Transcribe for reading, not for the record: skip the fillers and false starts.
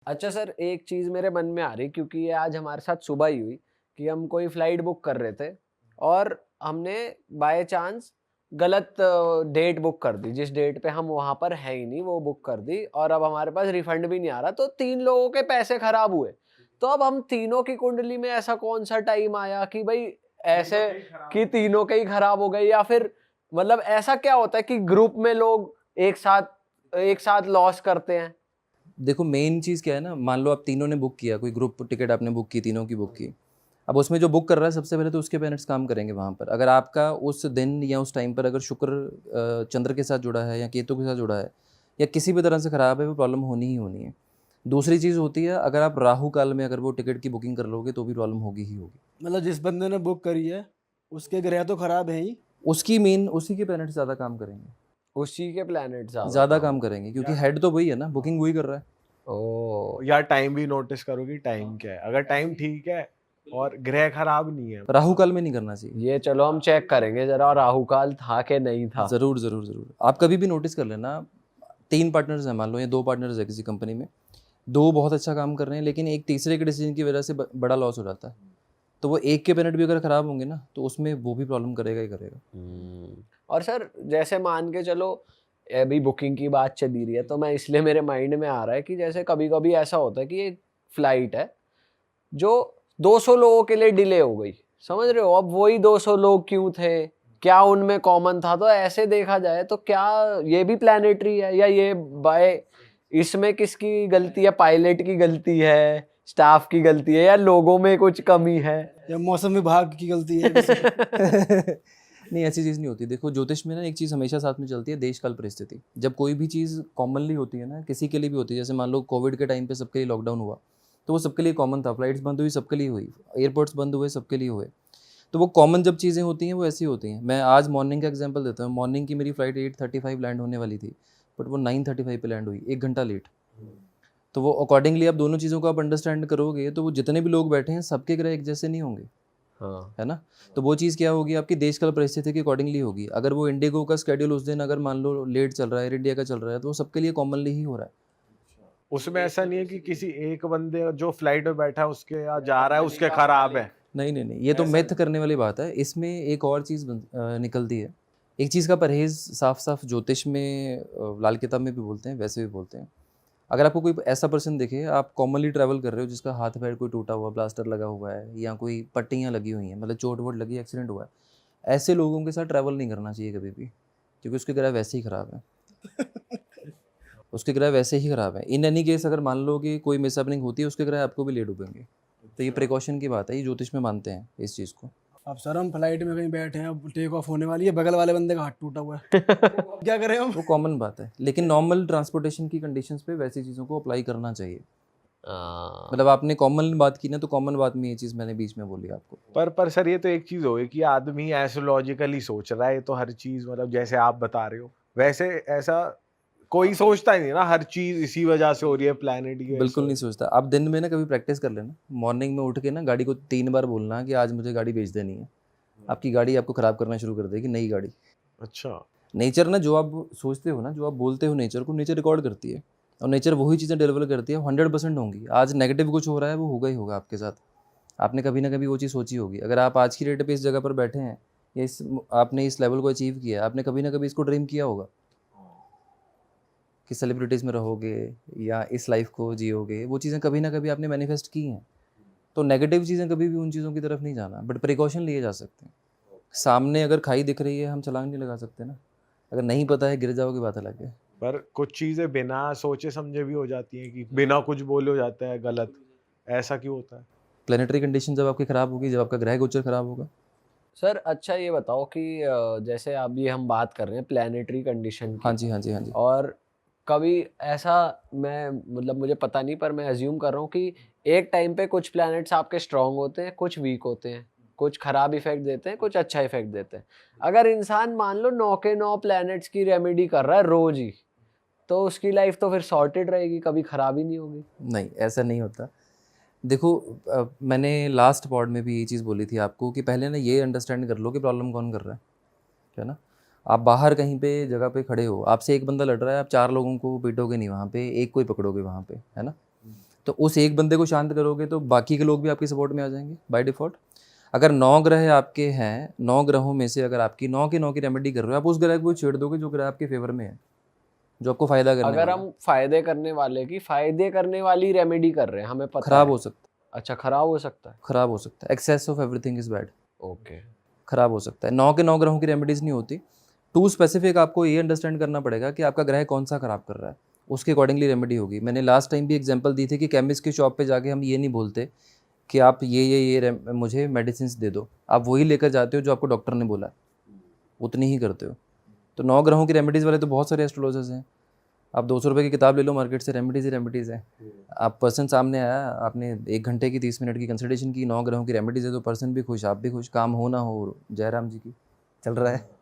अच्छा सर, एक चीज़ मेरे मन में आ रही, क्योंकि ये आज हमारे साथ सुबह ही हुई कि हम कोई फ्लाइट बुक कर रहे थे और हमने बाय चांस गलत डेट बुक कर दी। जिस डेट पे हम वहाँ पर है ही नहीं वो बुक कर दी और अब हमारे पास रिफंड भी नहीं आ रहा, तो 3 लोगों के पैसे खराब हुए। तो अब हम तीनों की कुंडली में ऐसा कौन-सा टाइम आया कि भई ऐसे कि तीनों के ही खराब हो गए, या फिर मतलब ऐसा क्या होता है कि ग्रुप में लोग एक साथ लॉस करते हैं? देखो मेन चीज़ क्या है ना, मान लो आप तीनों ने बुक किया, कोई ग्रुप टिकट आपने बुक की, तीनों की बुक की। अब उसमें जो बुक कर रहा है सबसे पहले तो उसके पेरेंट्स काम करेंगे वहाँ पर। अगर आपका उस दिन या उस टाइम पर अगर शुक्र चंद्र के साथ जुड़ा है या केतु के साथ जुड़ा है या किसी भी तरह से ख़राब है, वो प्रॉब्लम होनी ही होनी है। दूसरी चीज़ होती है, अगर आप राहु काल में अगर वो टिकट की बुकिंग कर लोगे तो भी प्रॉब्लम होगी ही होगी। मतलब जिस बंदे ने बुक करी है उसके ग्रह तो खराब है ही। उसकी मेन उसी के पेरेंट्स ज़्यादा काम करेंगे, उसी के प्लैनेट ज़्यादा ज़्यादा काम। काम करेंगे क्योंकि हेड तो वही है ना, बुकिंग वही कर रहा है। ओह! या टाइम भी नोटिस करो कि टाइम क्या है। अगर टाइम ठीक है और ग्रह खराब नहीं है, राहु काल में नहीं करना चाहिए। ये चलो हम चेक करेंगे ज़रा राहु काल था कि नहीं था। ज़रूर, ज़रूर, ज़रूर। आप कभी भी नोटिस कर लेना, 3 पार्टनर्स हैं मान लो या 2 पार्टनर्स हैं किसी कंपनी में, 2 बहुत अच्छा काम कर रहे हैं लेकिन एक तीसरे के डिसीजन की वजह से बड़ा लॉस हो जाता है। तो वो एक के पेरेंट भी अगर खराब होंगे ना, तो उसमें वो भी प्रॉब्लम करेगा ही करेगा। और सर जैसे मान के चलो, अभी बुकिंग की बात चली रही है तो मैं इसलिए मेरे माइंड में आ रहा है कि जैसे कभी-कभी ऐसा होता है कि एक फ्लाइट है जो 200 लोगों के लिए डिले हो गई, समझ रहे हो? अब वही 200 लोग क्यों थे? क्या उनमें कॉमन था? तो ऐसे देखा जाए तो क्या ये भी प्लैनेटरी है, या ये बाय इसमें किसकी गलती है? पायलट की गलती है, स्टाफ की गलती है, या लोगों में कुछ कमी है? या मौसम विभाग की गलती है किसी नहीं, ऐसी चीज़ नहीं होती। देखो ज्योतिष में ना एक चीज़ हमेशा साथ में चलती है, देश काल परिस्थिति। जब कोई भी चीज़ कॉमनली होती है ना, किसी के लिए भी होती है, जैसे मान लो कोविड के टाइम पे सबके लिए लॉकडाउन हुआ, तो वो सबके लिए कॉमन था। फ्लाइट्स बंद हुई, सबके लिए हुई। एयरपोर्ट्स बंद हुए, सबके लिए हुए। तो वो कॉमन जब चीज़ें होती हैं वो ऐसी होती हैं। मैं आज मॉर्निंग का एग्जांपल देता हूँ। मॉर्निंग की मेरी फ्लाइट 8:35 लैंड होने वाली थी, बट वो 9:35 पे लैंड हुई, 1 घंटा लेट। तो वो अकॉर्डिंगली आप दोनों चीज़ों को आप अंडरस्टैंड करोगे तो वो जितने भी लोग बैठे हैं सबके ग्रह एक जैसे नहीं होंगे, हाँ। है ना? तो वो चीज़ क्या होगी, आपकी देश काल परिस्थिति के अकॉर्डिंगली होगी। अगर वो इंडिगो का शेड्यूल उस दिन अगर मान लो लेट चल रहा है, एयर इंडिया का चल रहा है, तो वो सबके लिए कॉमनली ही हो रहा है। उसमें ऐसा नहीं है कि किसी एक बंदे जो फ्लाइट में बैठा है उसके यहाँ जा रहा है उसके खराब है। नहीं, नहीं, नहीं, ये तो मिथ करने वाली बात है। इसमें एक और चीज़ निकलती है। एक चीज़ का परहेज़ साफ-साफ ज्योतिष में लाल किताब में भी बोलते हैं, वैसे भी बोलते हैं। अगर आपको कोई ऐसा पर्सन दिखे, आप कॉमनली ट्रैवल कर रहे हो जिसका हाथ-पैर कोई टूटा हुआ, प्लास्टर लगा हुआ है या कोई पट्टियाँ लगी हुई हैं, मतलब चोट-वोट लगी, एक्सीडेंट हुआ है, ऐसे लोगों के साथ ट्रैवल नहीं करना चाहिए कभी भी, क्योंकि उसके ग्रह वैसे ही ख़राब हैं। उसके ग्रह वैसे ही ख़राब हैं। इन एनी केस अगर मान लो कि कोई मिसहैपनिंग होती है, उसके ग्रह आपको भी ले डूबेंगे। तो ये प्रिकॉशन की बात है, ये ज्योतिष में मानते हैं इस चीज़ को। अब सर हम फ्लाइट में कहीं बैठे हैं, अब टेक ऑफ होने वाली है, बगल वाले बंदे का हाथ टूटा हुआ है क्या करें हम? वो कॉमन बात है, लेकिन नॉर्मल ट्रांसपोर्टेशन की कंडीशंस पे वैसी चीज़ों को अप्लाई करना चाहिए। हाँ। मतलब आपने कॉमन बात की ना, तो कॉमन बात में ये चीज़ मैंने बीच में बोली आपको। पर सर ये तो एक चीज हो गई कि आदमी एस्ट्रोलॉजिकली सोच रहा है, ये तो हर चीज मतलब जैसे आप बता रहे हो वैसे ऐसा कोई सोचता ही नहीं ना, हर चीज इसी वजह से हो रही है, प्लेनेट की वजह से बिल्कुल हो नहीं रही है। सोचता। आप दिन में ना कभी प्रैक्टिस कर लेना, मॉर्निंग में उठ के ना गाड़ी को 3 बार बोलना कि आज मुझे गाड़ी बेच देनी है। आपकी गाड़ी आपको ख़राब करना शुरू कर देगी, नई गाड़ी। अच्छा। नेचर ना जो आप सोचते हो ना, जो आप बोलते हो नेचर को, नेचर रिकॉर्ड करती है और नेचर वही चीज़ें डिलीवर करती है, 100% होंगी। आज नेगेटिव कुछ हो रहा है, वो होगा ही होगा आपके साथ। आपने कभी ना कभी वो चीज़ सोची होगी। अगर आप आज की डेट पे इस जगह पर बैठे हैं या आपने इस लेवल को अचीव किया है, आपने कभी ना कभी इसको ड्रीम किया होगा कि सेलिब्रिटीज़ में रहोगे या इस लाइफ को जियोगे। वो चीज़ें कभी ना कभी आपने मैनिफेस्ट की हैं। तो नेगेटिव चीज़ें कभी भी उन चीज़ों की तरफ नहीं जाना, बट प्रिकॉशन लिए जा सकते हैं। सामने अगर खाई दिख रही है, हम छलांग नहीं लगा सकते ना। अगर नहीं पता है, गिर जाओगे, बात अलग है। पर कुछ चीजें बिना सोचे समझे भी हो जाती हैं कि बिना कुछ बोले हो जाता है गलत। ऐसा क्यों होता है? प्लैनेटरी कंडीशन जब आपकी ख़राब होगी, जब आपका ग्रह गोचर ख़राब होगा। सर अच्छा ये बताओ कि जैसे अभी हम बात कर रहे हैं प्लैनेटरी कंडीशन हाँ की, जी, हाँ जी, हाँ जी। और कभी ऐसा, मैं मतलब मुझे पता नहीं पर मैं अज्यूम कर रहा हूँ कि एक टाइम पे कुछ प्लैनेट्स आपके स्ट्रांग होते हैं, कुछ वीक होते हैं, कुछ खराब इफेक्ट देते हैं, कुछ अच्छा इफेक्ट देते हैं। अगर इंसान मान लो 9 के 9 प्लैनेट्स की रेमेडी कर रहा है रोज ही, तो उसकी लाइफ तो फिर सॉर्टेड रहेगी, कभी खराब ही नहीं होगी। नहीं, ऐसा नहीं होता। देखो मैंने लास्ट पॉड में भी ये चीज़ बोली थी आपको कि पहले ना ये अंडरस्टैंड कर लो कि प्रॉब्लम कौन कर रहा है ना? आप बाहर कहीं पे जगह पे खड़े हो, आपसे एक बंदा लड़ रहा है, आप 4 लोगों को पीटोगे नहीं वहाँ पे, एक को ही पकड़ोगे वहाँ पे, है ना? तो उस एक बंदे को शांत करोगे तो बाकी के लोग भी आपकी सपोर्ट में आ जाएंगे बाय डिफ़ॉल्ट। अगर 9 ग्रह आपके हैं, 9 ग्रहों में से अगर आपकी 9 के 9 की रेमेडी कर रहे हो, आप उस ग्रह को छेड़ दोगे जो ग्रह आपके फेवर में है, जो आपको फ़ायदा करने अगर वाला है। हम फायदे करने वाले की फायदे करने वाली रेमेडी कर रहे हैं, हमें पता खराब है। हो सकता अच्छा, खराब हो सकता है। है, खराब हो सकता है। Excess of everything is bad. Okay. खराब हो सकता है। 9 के 9 ग्रहों की रेमेडीज़ नहीं होती। टू स्पेसिफिक आपको ये अंडरस्टैंड करना पड़ेगा कि आपका ग्रह कौन सा खराब कर रहा है, उसके अकॉर्डिंगली रेमेडी होगी। मैंने लास्ट टाइम भी एग्जांपल दी थी कि केमिस्ट की शॉप पे जाके हम ये नहीं बोलते कि आप ये मुझे मेडिसिन दे दो, आप वही लेकर जाते हो जो आपको डॉक्टर ने बोला है, उतनी ही करते हो। तो 9 ग्रहों की रेमेडीज़ वाले तो बहुत सारे एस्ट्रोलॉजर्स हैं। आप 200 रुपये की किताब ले लो मार्केट से, रेमेडीज़ ही रेमेडीज़ हैं। आप पर्सन सामने आया, आपने 1 घंटे की 30 मिनट की कंसल्टेशन की, 9 ग्रहों की रेमेडीज़ है, तो पर्सन भी खुश, आप भी खुश, काम हो ना हो, जयराम जी की चल रहा है।